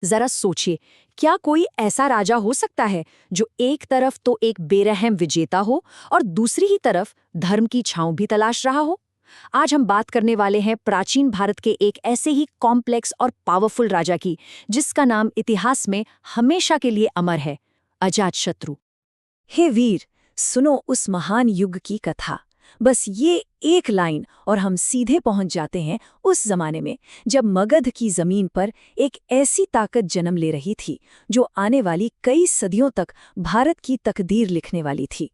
जरा सोचिए, क्या कोई ऐसा राजा हो सकता है जो एक तरफ तो एक बेरहम विजेता हो और दूसरी ही तरफ धर्म की छांव भी तलाश रहा हो? आज हम बात करने वाले हैं प्राचीन भारत के एक ऐसे ही कॉम्प्लेक्स और पावरफुल राजा की, जिसका नाम इतिहास में हमेशा के लिए अमर है, अजातशत्रु। हे वीर, सुनो उस महान युग की कथा। बस ये एक लाइन और हम सीधे पहुंच जाते हैं उस जमाने में जब मगध की जमीन पर एक ऐसी ताकत जन्म ले रही थी जो आने वाली कई सदियों तक भारत की तकदीर लिखने वाली थी।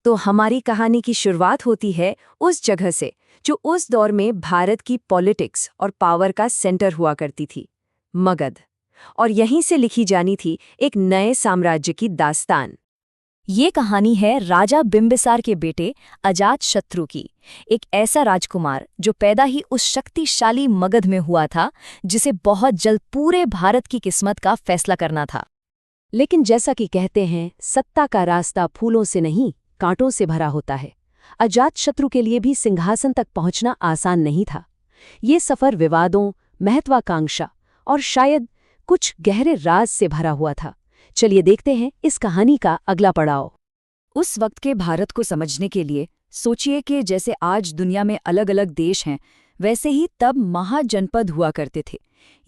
तो हमारी कहानी की शुरुआत होती है उस जगह से जो उस दौर में भारत की पॉलिटिक्स और पावर का सेंटर हुआ करती थी, मगध। और यहीं से लिखी जानी थी एक नए साम्राज्य की दास्तान। ये कहानी है राजा बिंबिसार के बेटे अजातशत्रु की, एक ऐसा राजकुमार जो पैदा ही उस शक्तिशाली मगध में हुआ था जिसे बहुत जल्द पूरे भारत की किस्मत का फैसला करना था। लेकिन जैसा कि कहते हैं, सत्ता का रास्ता फूलों से नहीं, कांटों से भरा होता है। अजातशत्रु के लिए भी सिंहासन तक पहुंचना आसान नहीं था। ये सफर विवादों, महत्वाकांक्षा और शायद कुछ गहरे राज से भरा हुआ था। चलिए देखते हैं इस कहानी का अगला पड़ाव। उस वक्त के भारत को समझने के लिए सोचिए कि जैसे आज दुनिया में अलग अलग देश हैं, वैसे ही तब महाजनपद हुआ करते थे।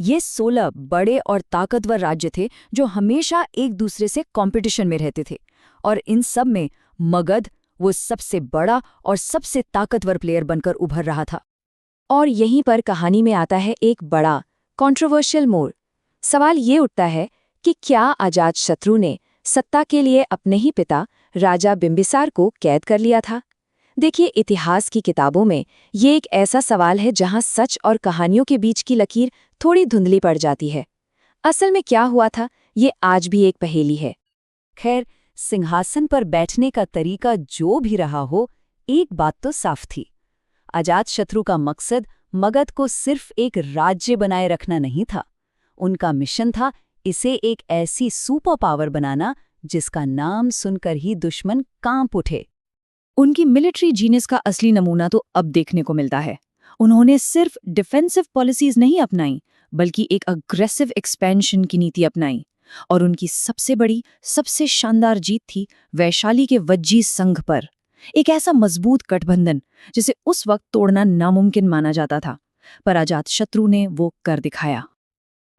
ये 16 बड़े और ताकतवर राज्य थे जो हमेशा एक दूसरे से कंपटीशन में रहते थे, और इन सब में मगध वो सबसे बड़ा और सबसे ताकतवर प्लेयर बनकर उभर रहा था। और यहीं पर कहानी में आता है एक बड़ा कंट्रोवर्शियल मोड़। सवाल ये उठता है कि क्या अजातशत्रु ने सत्ता के लिए अपने ही पिता राजा बिंबिसार को कैद कर लिया था? देखिए, इतिहास की किताबों में ये एक ऐसा सवाल है जहां सच और कहानियों के बीच की लकीर थोड़ी धुंधली पड़ जाती है। असल में क्या हुआ था, ये आज भी एक पहेली है। खैर, सिंहासन पर बैठने का तरीका जो भी रहा हो, एक बात तो साफ थी। अजातशत्रु का मकसद मगध को सिर्फ एक राज्य बनाए रखना नहीं था। उनका मिशन था इसे एक ऐसी सुपर पावर बनाना जिसका नाम सुनकर ही दुश्मन कांप उठे। उनकी मिलिट्री जीनियस का असली नमूना तो अब देखने को मिलता है। उन्होंने सिर्फ डिफेंसिव पॉलिसीज नहीं अपनाई, बल्कि एक अग्रेसिव एक्सपेंशन की नीति अपनाई। और उनकी सबसे बड़ी, सबसे शानदार जीत थी वैशाली के वज्जी संघ पर। एक ऐसा मजबूत गठबंधन जिसे उस वक्त तोड़ना नामुमकिन माना जाता था, पर अजातशत्रु ने वो कर दिखाया।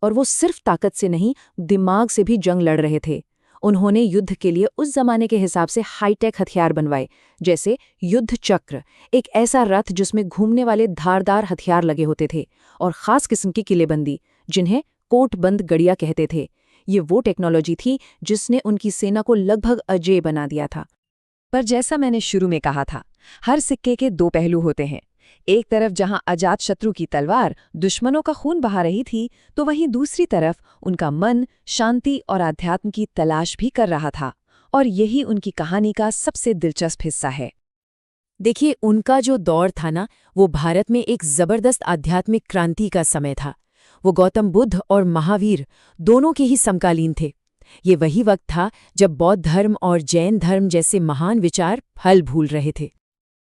और वो सिर्फ ताकत से नहीं, दिमाग से भी जंग लड़ रहे थे। उन्होंने युद्ध के लिए उस जमाने के हिसाब से हाईटेक हथियार बनवाए, जैसे युद्ध चक्र, एक ऐसा रथ जिसमें घूमने वाले धारदार हथियार लगे होते थे, और खास किस्म की किलेबंदी जिन्हें कोटबंद गड़िया कहते थे। ये वो टेक्नोलॉजी थी जिसने उनकी सेना को लगभग अजेय बना दिया था। पर जैसा मैंने शुरू में कहा था, हर सिक्के के दो पहलू होते हैं। एक तरफ जहां अजातशत्रु की तलवार दुश्मनों का खून बहा रही थी, तो वहीं दूसरी तरफ उनका मन शांति और आध्यात्म की तलाश भी कर रहा था। और यही उनकी कहानी का सबसे दिलचस्प हिस्सा है। देखिए, उनका जो दौर था ना, वो भारत में एक जबरदस्त आध्यात्मिक क्रांति का समय था। वो गौतम बुद्ध और महावीर दोनों के ही समकालीन थे। ये वही वक्त था जब बौद्ध धर्म और जैन धर्म जैसे महान विचार फल फूल रहे थे।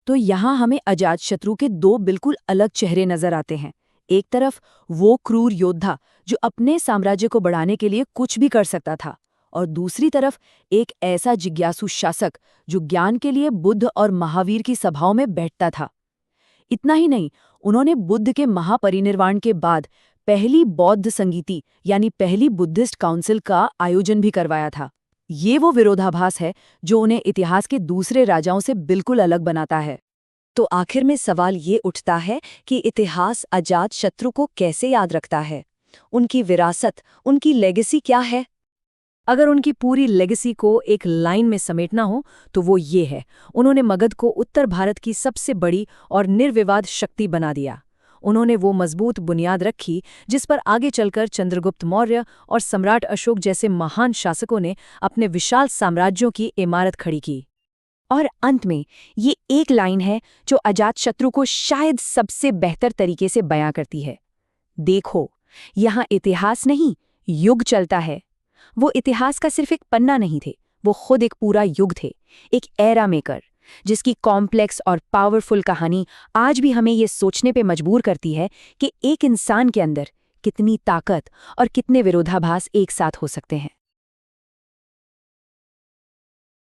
तो यहाँ हमें अजातशत्रु के दो बिल्कुल अलग चेहरे नजर आते हैं। एक तरफ वो क्रूर योद्धा जो अपने साम्राज्य को बढ़ाने के लिए कुछ भी कर सकता था, और दूसरी तरफ एक ऐसा जिज्ञासु शासक जो ज्ञान के लिए बुद्ध और महावीर की सभाओं में बैठता था। इतना ही नहीं, उन्होंने बुद्ध के महापरिनिर्वाण के बाद पहली बौद्ध संगीति यानी पहली बुद्धिस्ट काउंसिल का आयोजन भी करवाया था। ये वो विरोधाभास है जो उन्हें इतिहास के दूसरे राजाओं से बिल्कुल अलग बनाता है। तो आखिर में सवाल ये उठता है कि इतिहास अजातशत्रु को कैसे याद रखता है? उनकी विरासत, उनकी लेगेसी क्या है? अगर उनकी पूरी लेगेसी को एक लाइन में समेटना हो तो वो ये है, उन्होंने मगध को उत्तर भारत की सबसे बड़ी और निर्विवाद शक्ति बना दिया। उन्होंने वो मजबूत बुनियाद रखी जिस पर आगे चलकर चंद्रगुप्त मौर्य और सम्राट अशोक जैसे महान शासकों ने अपने विशाल साम्राज्यों की इमारत खड़ी की। और अंत में ये एक लाइन है जो अजातशत्रु को शायद सबसे बेहतर तरीके से बयां करती है। देखो, यहाँ इतिहास नहीं, युग चलता है। वो इतिहास का सिर्फ एक पन्ना नहीं थे, वो खुद एक पूरा युग थे, एक एरा मेकर, जिसकी कॉम्प्लेक्स और पावरफुल कहानी आज भी हमें ये सोचने पे मजबूर करती है कि एक इंसान के अंदर कितनी ताकत और कितने विरोधाभास एक साथ हो सकते हैं।